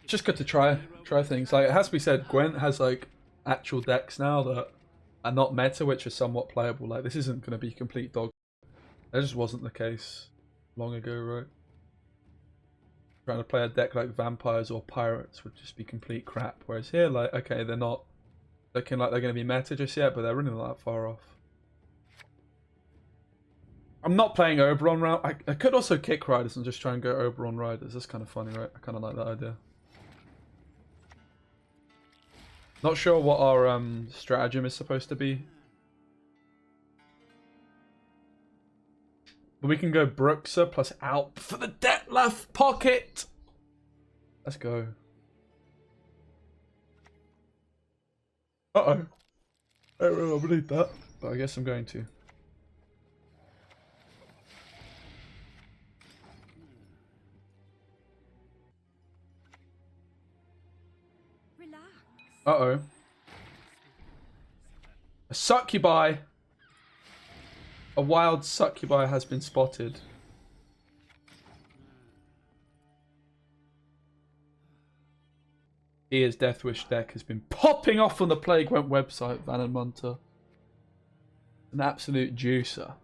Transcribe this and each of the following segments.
Just good to try things. Like, it has to be said, Gwent has like actual decks now that are not meta, which are somewhat playable. Like, this isn't going to be complete dog. That just wasn't the case long ago, right? Trying to play a deck like vampires or pirates would just be complete crap. Whereas here, like, okay, they're not looking like they're going to be meta just yet, but they're really not that far off. I'm not playing Oberon round. I could also kick Riders and just try and go Oberon Riders. That's kind of funny, right? I kind of like that idea. Not sure what our stratagem is supposed to be. But we can go Bruxa plus Alp for the DETLAFF pocket. Let's go. Uh-oh. I don't really believe that, but I guess I'm going to. Uh-oh. A succubi. A wild succubi has been spotted. Ia's Deathwish deck has been popping off on the Plague Gwent website, Van and Munter. An absolute juicer.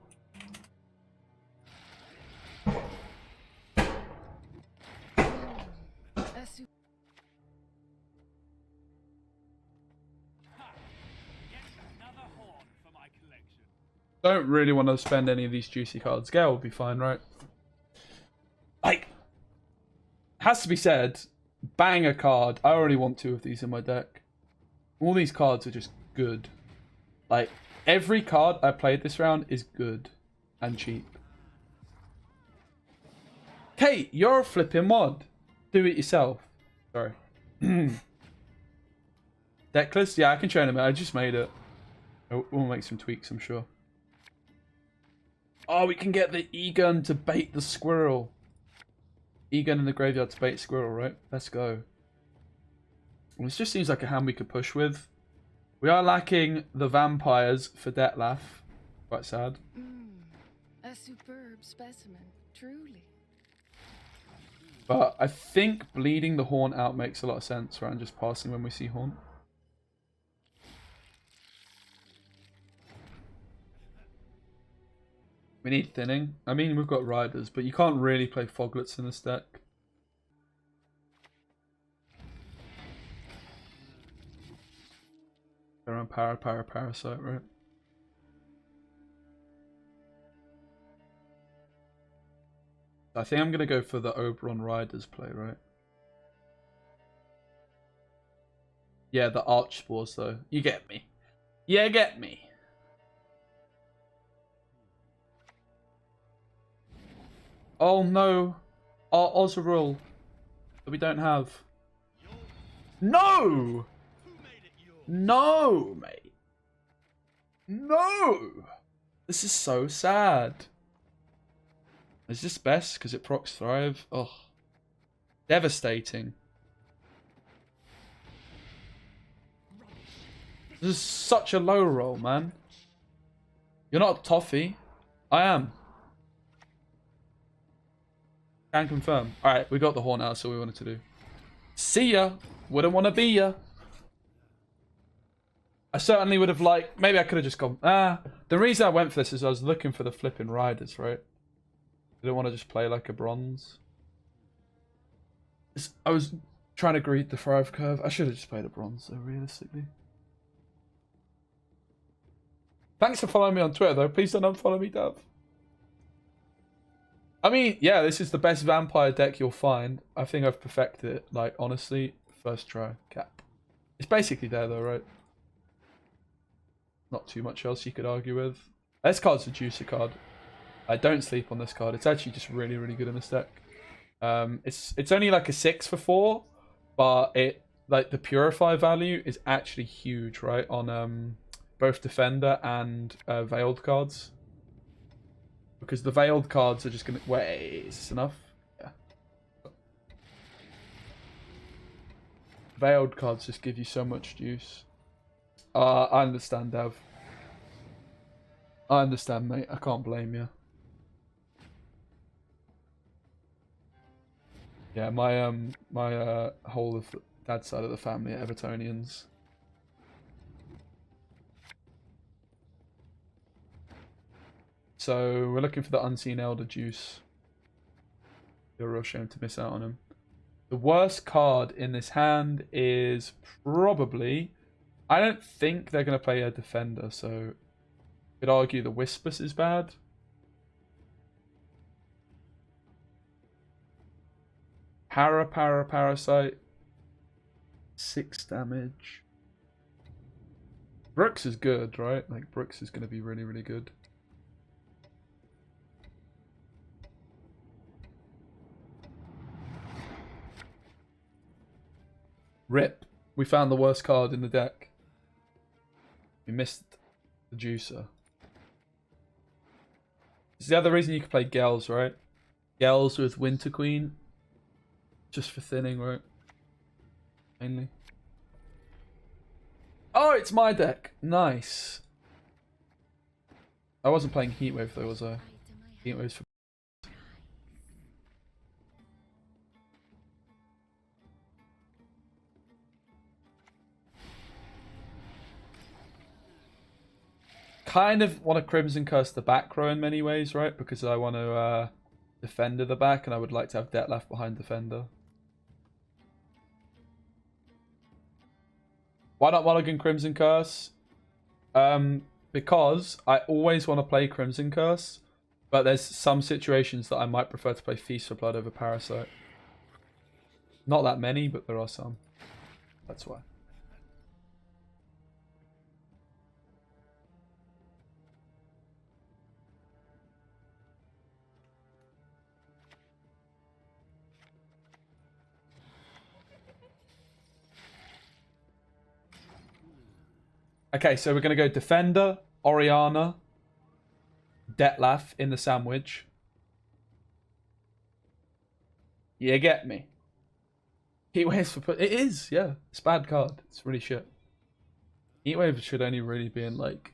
Don't really want to spend any of these juicy cards. Gale will be fine, right? Like, has to be said, banger card. I already want 2 of these in my deck. All these cards are just good. Like, every card I played this round is good and cheap. Kate, you're a flipping mod. Do it yourself. Sorry. Deckless? Yeah, I can train him. I just made it. We'll make some tweaks, I'm sure. Oh, we can get the E-gun to bait the squirrel. E-gun in the graveyard to bait squirrel, right? Let's go. This just seems like a hand we could push with. We are lacking the vampires for DETLAFF. Quite sad. A superb specimen, truly. But I think bleeding the Haunt out makes a lot of sense, right? And just passing when we see Haunt. We need thinning. I mean, we've got Riders, but you can't really play Foglets in this deck. They're on Parasite, right? I think I'm going to go for the Oberon Riders play, right? Yeah, the Arch Spores, though. You get me. You get me. Oh no, our Ozeril that we don't have. No! No, mate. No! This is so sad. Is this best because it procs Thrive? Oh, devastating. This is such a low roll, man. You're not a toffee. I am. Can confirm. Alright, we got the Horn out, so we wanted to do. See ya! Wouldn't want to be ya. I certainly would have liked... Maybe I could have just gone... the reason I went for this is I was looking for the flipping Riders, right? I didn't want to just play like a bronze. I was trying to greet the Thrive curve. I should have just played a bronze, though, realistically. Thanks for following me on Twitter, though. Please don't unfollow me, Dav. I mean, yeah, this is the best vampire deck you'll find. I think I've perfected it. Like, honestly, first try, cap. It's basically there, though, right? Not too much else you could argue with. This card's a juicer card. I don't sleep on this card. It's actually just really, really good in this deck. It's only like a 6 for 4, but it like the Purify value is actually huge, right? On both Defender and Veiled cards. Because the Veiled cards are just gonna... Wait, is this enough? Yeah. Veiled cards just give you so much juice. I understand, Dev. I understand, mate. I can't blame you. Yeah, my whole of dad's side of the family are Evertonians. So we're looking for the Unseen Elder juice. Be a real shame to miss out on him. The worst card in this hand is probably... I don't think they're going to play a defender, so... Could argue the Whispers is bad. Parasite. 6 damage. Brooks is good, right? Like, Brooks is going to be really, really good. Rip. We found the worst card in the deck. We missed the juicer. It's the other reason you can play Gels, right? Gels with Winter Queen. Just for thinning, right? Mainly. Oh, it's my deck. Nice. I wasn't playing Heatwave though, was I? Heatwave's for... Kind of want to Crimson Curse the back row in many ways, right? Because I want to Defender the back, and I would like to have DETLAFF behind Defender. Why not Mulligan Crimson Curse? Because I always want to play Crimson Curse, but there's some situations that I might prefer to play Feast for Blood over Parasite. Not that many, but there are some. That's why. Okay, so we're going to go Defender, Oriana, DETLAFF in the sandwich. You get me? Heatwaves for... It is, yeah. It's a bad card. It's really shit. Heatwave should only really be in, like,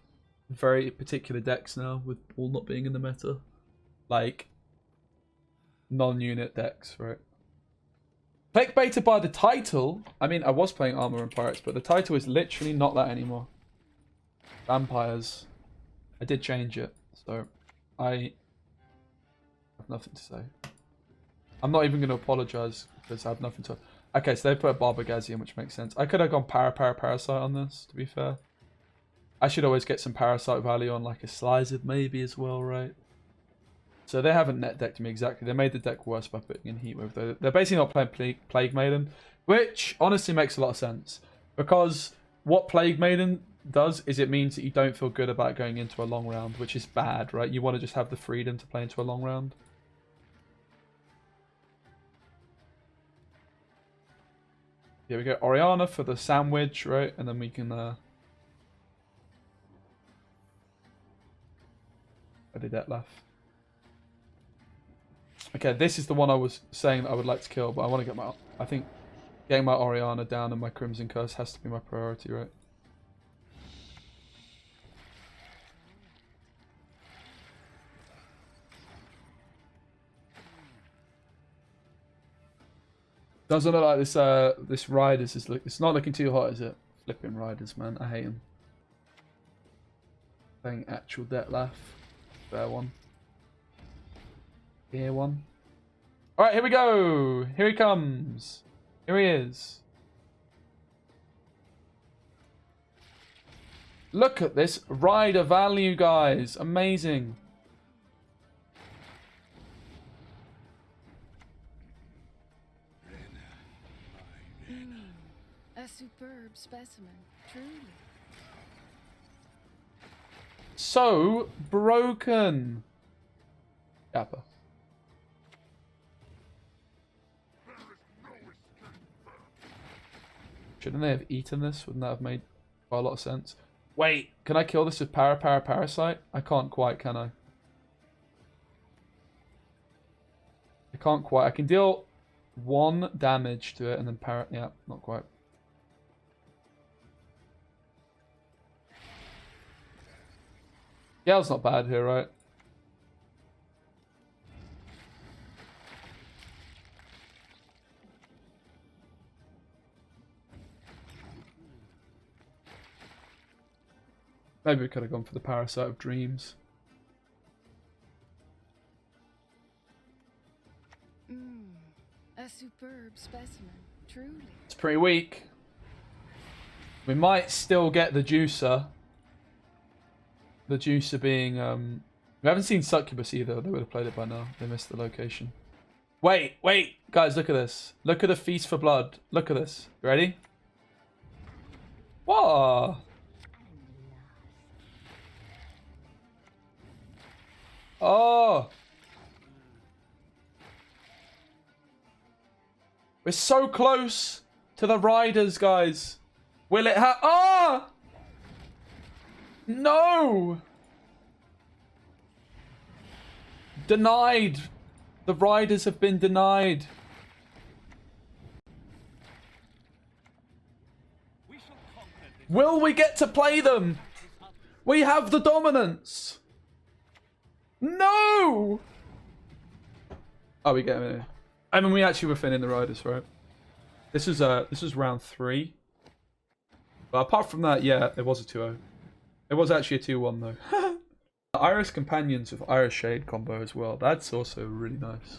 very particular decks now, with all not being in the meta. Like, non-unit decks, right? Clickbaited by the title. I mean, I was playing Armor and Pirates, but the title is literally not that anymore. Vampires. I did change it, so I have nothing to say. I'm not even going to apologize because I have nothing to... Okay, so they put a Barbagassi, which makes sense. I could have gone Parasite on this, to be fair. I should always get some Parasite value on like a Slizer maybe as well, right? So they haven't net decked me exactly. They made the deck worse by putting in Heatwave. They're basically not playing Plague Maiden, which honestly makes a lot of sense. Because what Plague Maiden does is it means that you don't feel good about going into a long round, which is bad, right? You want to just have the freedom to play into a long round. Here we go. Oriana for the sandwich, right? And then we can... I did DETLAFF. Okay, this is the one I was saying that I would like to kill, but I want to get my... I think getting my Oriana down and my Crimson Curse has to be my priority, right? Doesn't look like this this Riders is it's not looking too hot, is it? Flipping Riders, man. I hate them. Playing actual DETLAFF. Fair one. Here one. Alright, here we go. Here he comes. Here he is. Look at this rider value, guys. Amazing. A superb specimen, truly. So broken. Kappa. Shouldn't they have eaten this? Wouldn't that have made quite a lot of sense? Wait, can I kill this with Parasite? I can't quite, can I? I can't quite. I can deal 1 damage to it and then yeah, not quite. Gale's not bad here, right? Maybe we could have gone for the Parasite of Dreams. A superb specimen, truly. It's pretty weak. We might still get the Juicer. The Juicer being... We haven't seen Succubus either. They would have played it by now. They missed the location. Wait. Guys, look at this. Look at the Feast for Blood. Look at this. You ready? Whoa! Oh! We're so close to the Riders, guys. Will it have... Ah! No! Denied. The Riders have been denied. Will we get to play them? We have the dominance. No! Oh, we get it. I mean, we actually were finning the Riders, right? This was round 3. But apart from that, yeah, it was a 2-0. It was actually a 2-1 though. Iris Companions with Iris Shade combo as well. That's also really nice.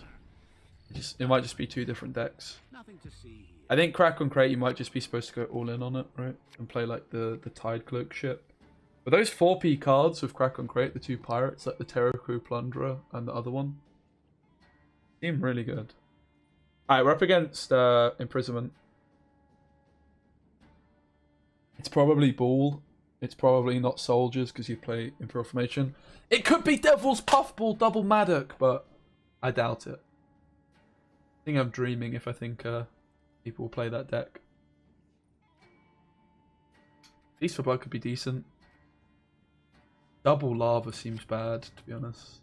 It might just be 2 different decks. Nothing to see here. I think Crack on Crate, you might just be supposed to go all in on it, right? And play like the Tide Cloak ship. But those 4P cards with Crack on Crate, the 2 pirates, like the Terror Crew Plunderer and the other one, seem really good. Alright, we're up against Imprisonment. It's probably Bull. It's probably not Soldiers because you play Imperial Formation. It could be Devil's Puffball Double Maddock, but I doubt it. I think I'm dreaming if I think people will play that deck. Feast for Blood could be decent. Double Lava seems bad, to be honest.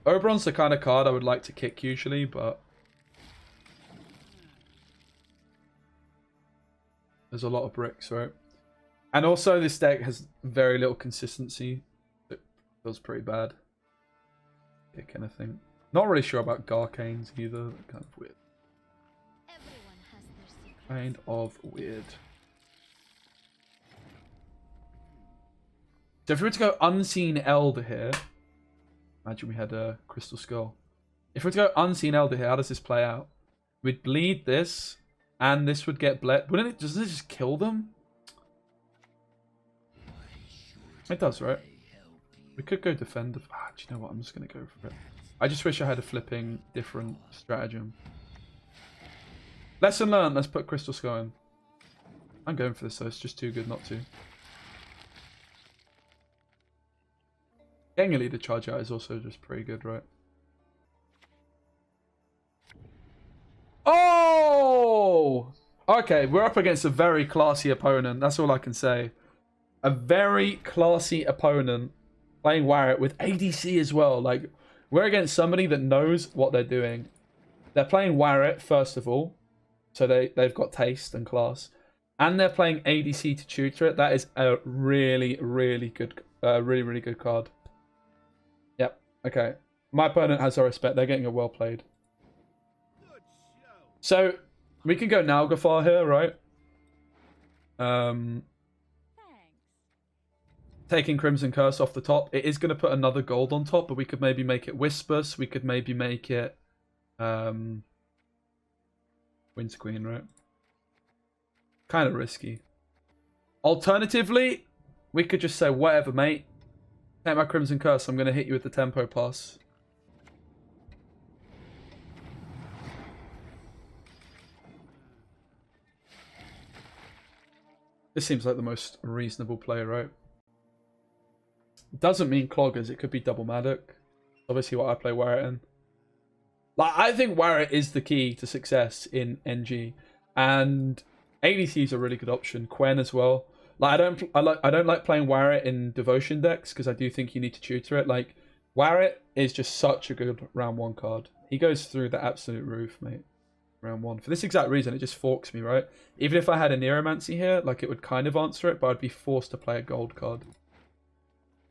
Oberon's the kind of card I would like to kick usually, but there's a lot of bricks, right? And also this deck has very little consistency. It feels pretty bad. Kick anything. Not really sure about Garcanes either. Kind of weird. Everyone has their secrets. Kind of weird. So if we were to go Unseen Elder here, imagine we had a Crystal Skull. If we were to go Unseen Elder here, how does this play out? We'd bleed this, and this would get bled. Wouldn't it? Doesn't it just kill them? It does, right? We could go Defend. Do you know what? I'm just going to go for it. I just wish I had a flipping different stratagem. Lesson learned. Let's put Crystal Skull in. I'm going for this though. It's just too good not to. Getting a leader charge out is also just pretty good, right? Oh! Okay, we're up against a very classy opponent. That's all I can say. A very classy opponent playing Warrett with ADC as well. Like, we're against somebody that knows what they're doing. They're playing Warrett, first of all. So they've got taste and class. And they're playing ADC to tutor it. That is a really, really good, really good card. Yep. Okay. My opponent has our respect. They're getting a well played. So we can go Nalgafar here, right? Taking Crimson Curse off the top. It is going to put another gold on top, but we could maybe make it Whispers. We could maybe make it Windsqueen, right? Kind of risky. Alternatively, we could just say, whatever, mate. Take my Crimson Curse. I'm going to hit you with the Tempo Pass. This seems like the most reasonable play, right? Doesn't mean Cloggers. It could be Double Maddock. Obviously what I play Warrett in. Like, I think Warrett is the key to success in NG. And ADC is a really good option. Quen as well. Like, I don't like playing Warrett in Devotion decks because I do think you need to tutor it. Like, Warrett is just such a good round 1 card. He goes through the absolute roof, mate. Round 1. For this exact reason, it just forks me, right? Even if I had a Neuromancy here, like, it would kind of answer it, but I'd be forced to play a gold card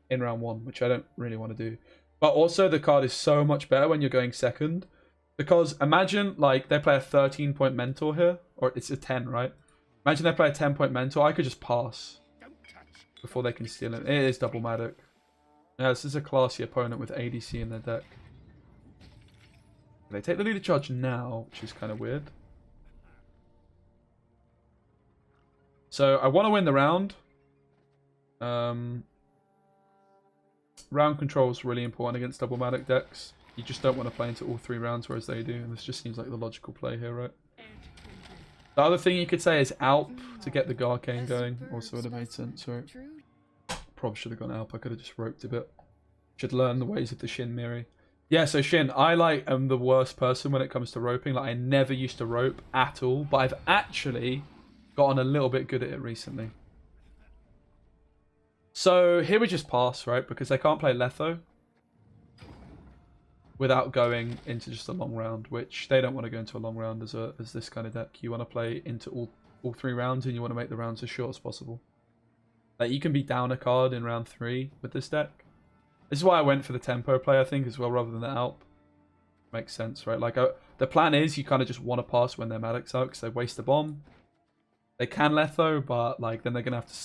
in round 1, which I don't really want to do. But also the card is so much better when you're going second. Because imagine, like, they play a 13-point mentor here. Or it's a 10, right? Imagine they play a 10-point mentor. I could just pass before they can steal it. It is double-matic. Yeah, this is a classy opponent with ADC in their deck. They take the leader charge now, which is kind of weird. So I want to win the round. Round control is really important against double-matic decks. You just don't want to play into all 3 rounds, whereas they do. And this just seems like the logical play here, right? The other thing you could say is Alp to get the Garcane going. Also would have made sense, right? Probably should have gone Alp. I could have just roped a bit. Should learn the ways of the Shin Miri. Yeah, so Shin, I am the worst person when it comes to roping. Like, I never used to rope at all, but I've actually gotten a little bit good at it recently. So here we just pass, right? Because they can't play Letho without going into just a long round, which they don't want to go into a long round as this kind of deck. You want to play into all 3 rounds, and you want to make the rounds as short as possible. Like, you can be down a card in round 3 with this deck. This is why I went for the tempo play, I think, as well, rather than the Alp. Makes sense, right? Like, the plan is you kind of just want to pass when their Maddox out, because they waste a bomb. They can Letho, but, like, then they're going to have to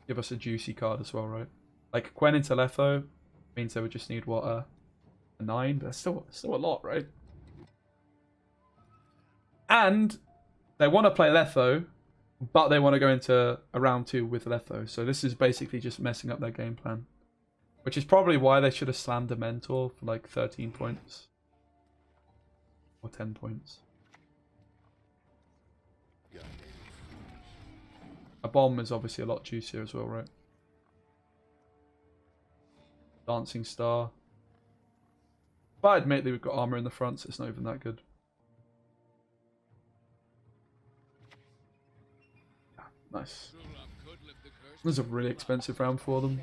give us a juicy card as well, right? Like, Gwen into Letho means they would just need, what, a 9? But that's still a lot, right? And they want to play Letho, but they want to go into a round 2 with Letho. So this is basically just messing up their game plan. Which is probably why they should have slammed a Mentor for like 13 points. Or 10 points. A bomb is obviously a lot juicier as well, right? Dancing Star. But admittedly we've got armor in the front, so it's not even that good. Nice. This is a really expensive round for them.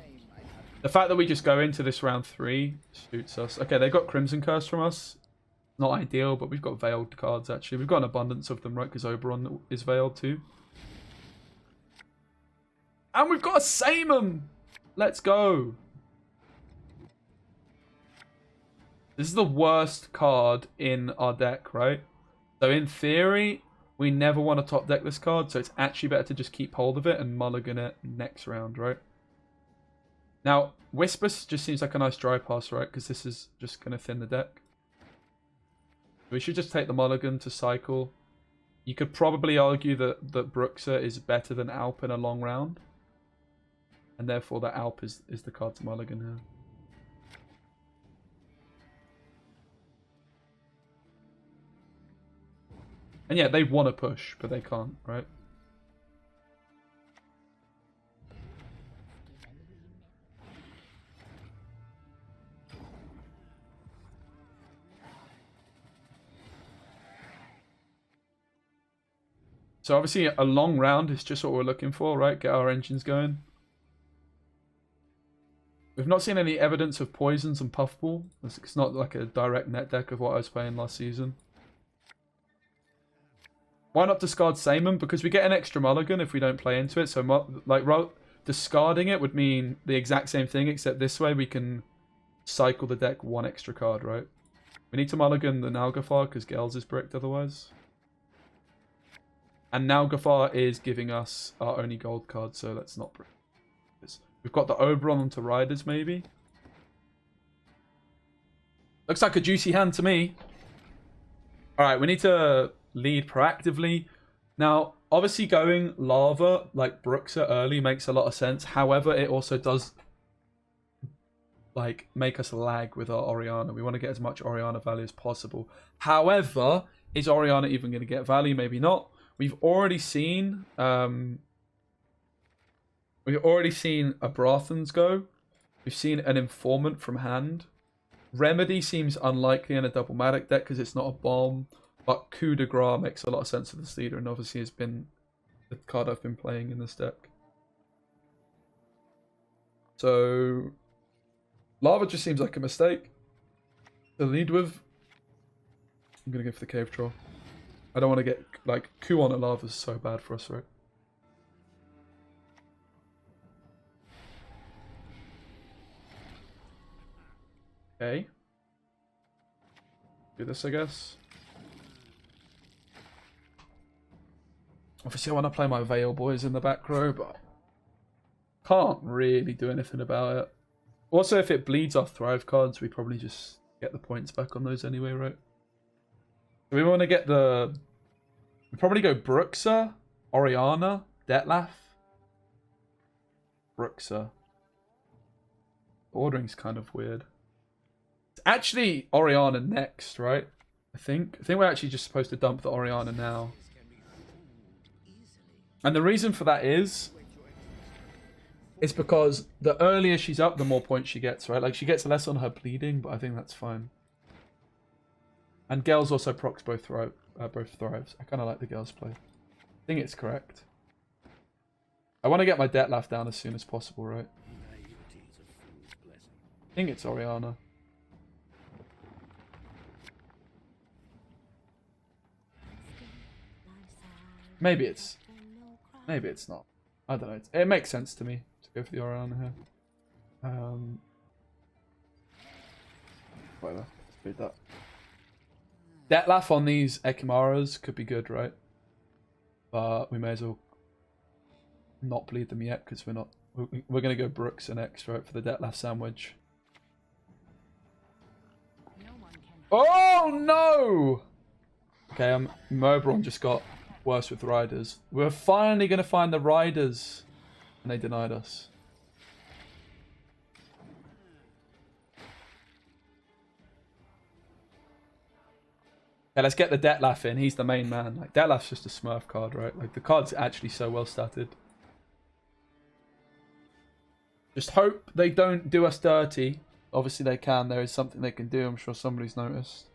The fact that we just go into this round 3 suits us. Okay, they got Crimson Curse from us. Not ideal, but we've got veiled cards actually. We've got an abundance of them, right? Because Oberon is veiled too. And we've got a Specimen! Let's go! This is the worst card in our deck, right? So in theory, we never want to top deck this card, so it's actually better to just keep hold of it and mulligan it next round, right? Now, Whisper just seems like a nice dry pass, right? Because this is just going to thin the deck. We should just take the mulligan to cycle. You could probably argue that Bruxa is better than Alp in a long round. And therefore that Alp is the card to mulligan here. And yeah, they want to push, but they can't, right? So obviously a long round is just what we're looking for, right? Get our engines going. We've not seen any evidence of poisons and puffball. It's not like a direct net deck of what I was playing last season. Why not discard Specimen? Because we get an extra mulligan if we don't play into it. So like discarding it would mean the exact same thing, except this way we can cycle the deck 1 extra card, right? We need to mulligan the Nalgafar because Gels is bricked otherwise. And Nalgafar is giving us our only gold card, so let's not brick this. We've got the Oberon onto Riders, maybe. Looks like a juicy hand to me. Alright, we need to lead proactively. Now, obviously going Lava, like Bruxa early, makes a lot of sense. However, it also does like make us lag with our Orianna. We want to get as much Orianna value as possible. However, is Orianna even going to get value? Maybe not. We've already seen a Brathens go. We've seen an Informant from hand. Remedy seems unlikely in a double-matic deck because it's not a bomb. But Coup de Grace makes a lot of sense for this leader, and obviously has been the card I've been playing in this deck. So Lava just seems like a mistake to lead with. I'm going to go for the Cave Troll. I don't want to get, like, Coup on a Lava is so bad for us, right? Okay. Do this, I guess. Obviously, I want to play my Vale boys in the back row, but can't really do anything about it. Also, if it bleeds our Thrive cards, we probably just get the points back on those anyway, right? Do we want to get the... We probably go Bruxa, Oriana, DETLAFF. Bruxa. Ordering's kind of weird. It's actually Oriana next, right? I think we're actually just supposed to dump the Oriana now. And the reason for that is because the earlier she's up, the more points she gets, right? Like, she gets less on her bleeding, but I think that's fine. And Gale's also procs both thrives. I kind of like the Gale's play. I think it's correct. I want to get my DETLAFF down as soon as possible, right? I think it's Oriana. Maybe it's not. I don't know. It makes sense to me to go for the Oriana here. Whatever. Let's beat that. DETLAFF on these Ekimaras could be good, right? But we may as well not bleed them yet because we're not. We're gonna go Bruxa next, right, for the DETLAFF sandwich. Oh no! Okay, Mobron just got worse with riders. We're finally gonna find the riders, and they denied us. Okay, let's get the DETLAFF in. He's the main man. Like, DETLAFF's just a Smurf card, right? Like, the card's actually so well statted. Just hope they don't do us dirty. Obviously they can. There is something they can do. I'm sure somebody's noticed.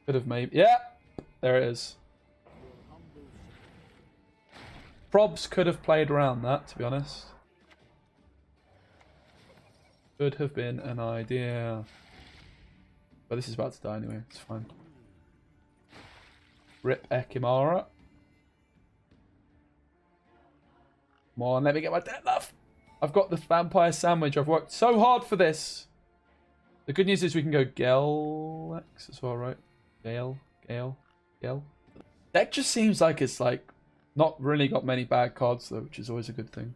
Could have maybe... Yeah! There it is. Probs could have played around that, to be honest. Could have been an idea. But this is about to die anyway. It's fine. Rip Ekimara. Come on, let me get my DETLAFF. I've got the vampire sandwich. I've worked so hard for this. The good news is we can go Galex as well, right? Gale. Deck just seems like it's like not really got many bad cards though, which is always a good thing.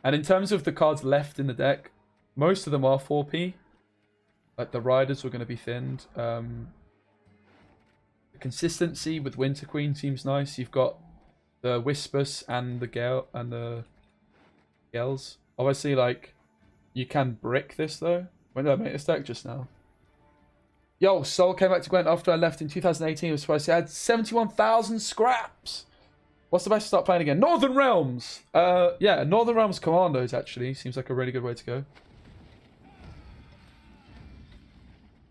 And in terms of the cards left in the deck, most of them are 4P. Like the riders were going to be thinned. The consistency with Winter Queen seems nice. You've got the Whispers and the Gale and the Gales. Obviously, like, you can brick this though. When did I make this deck just now? Yo, Soul came back to Gwent after I left in 2018. I was supposed to add 71,000 scraps. What's the best to start playing again? Northern Realms. Yeah, Northern Realms Commandos actually seems like a really good way to go.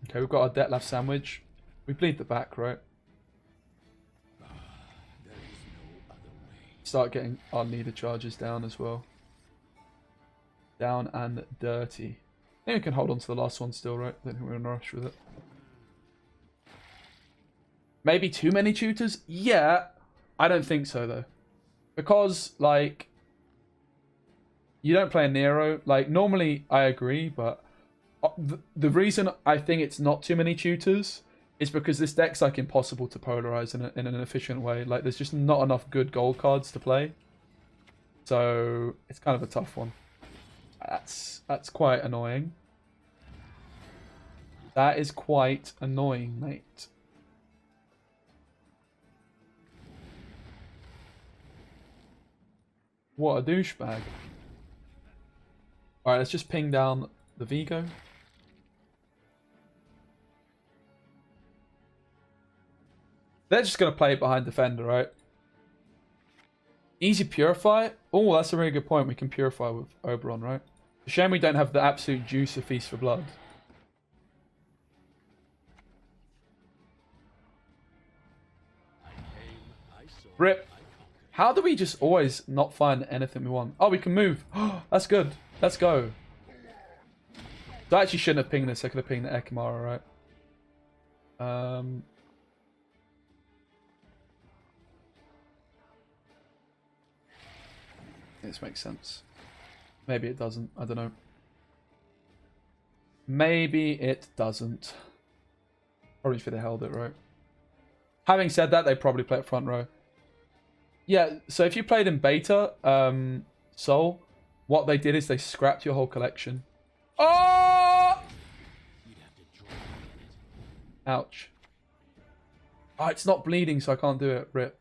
Okay, we've got our DETLAFF sandwich. We bleed the back, right? Start getting our needed charges down as well. Down and dirty. I think we can hold on to the last one still, right? I don't think we're in a rush with it. Maybe too many tutors? Yeah. I don't think so, though. Because, like, you don't play a Nero. Like, normally I agree, but the reason I think it's not too many tutors is because this deck's, like, impossible to polarize in an efficient way. Like, there's just not enough good gold cards to play. So, it's kind of a tough one. That's quite annoying. That is quite annoying, mate. What a douchebag. Alright, let's just ping down the Vigo. They're just going to play it behind Defender, right? Easy Purify. Oh, that's a really good point. We can Purify with Oberon, right? It's a shame we don't have the absolute juice of Feast for Blood. Rip. How do we just always not find anything we want? Oh, we can move. That's good. Let's go. So I actually shouldn't have pinged this. I could have pinged the Ekimara, right? This makes sense. Maybe it doesn't. I don't know. Maybe it doesn't. Probably if they held it, right? Having said that, they probably play it front row. Yeah, so if you played in beta, Soul, what they did is they scrapped your whole collection. Oh! Ouch. Oh, it's not bleeding, so I can't do it. Rip.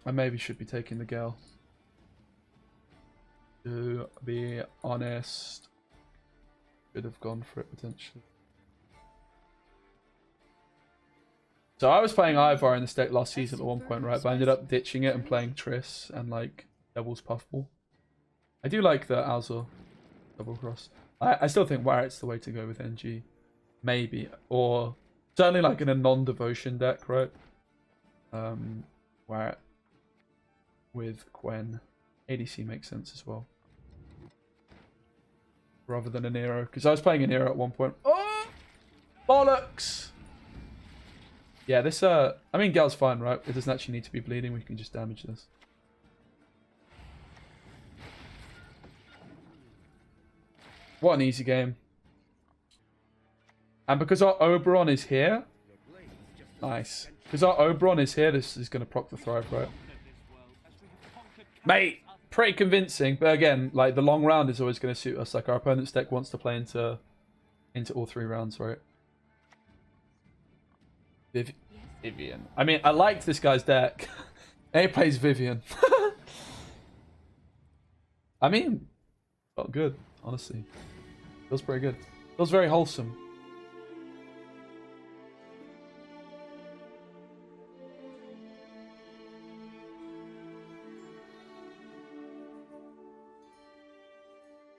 I maybe should be taking the girl. To be honest, should have gone for it potentially. So I was playing Ivar in this deck last season at one point, right? But I ended up ditching it and playing Triss and like Devil's Puffball. I do like the Azor double cross. I still think Warrett's the way to go with NG, maybe, or certainly like in a non-devotion deck, right? Warrett with Gwen. ADC makes sense as well. Rather than a Nero. Because I was playing a Nero at one point. Oh! Bollocks! Yeah, this, I mean, Gal's fine, right? It doesn't actually need to be bleeding. We can just damage this. What an easy game. And because our Oberon is here... Nice. Because our Oberon is here, this is going to proc the Thrive, right? Mate, pretty convincing. But again, like, the long round is always going to suit us. Like, our opponent's deck wants to play into all 3 rounds, right? Vivian. I mean, I liked this guy's deck. And he plays Vivian. I mean, felt good, honestly. Feels pretty good. Feels very wholesome.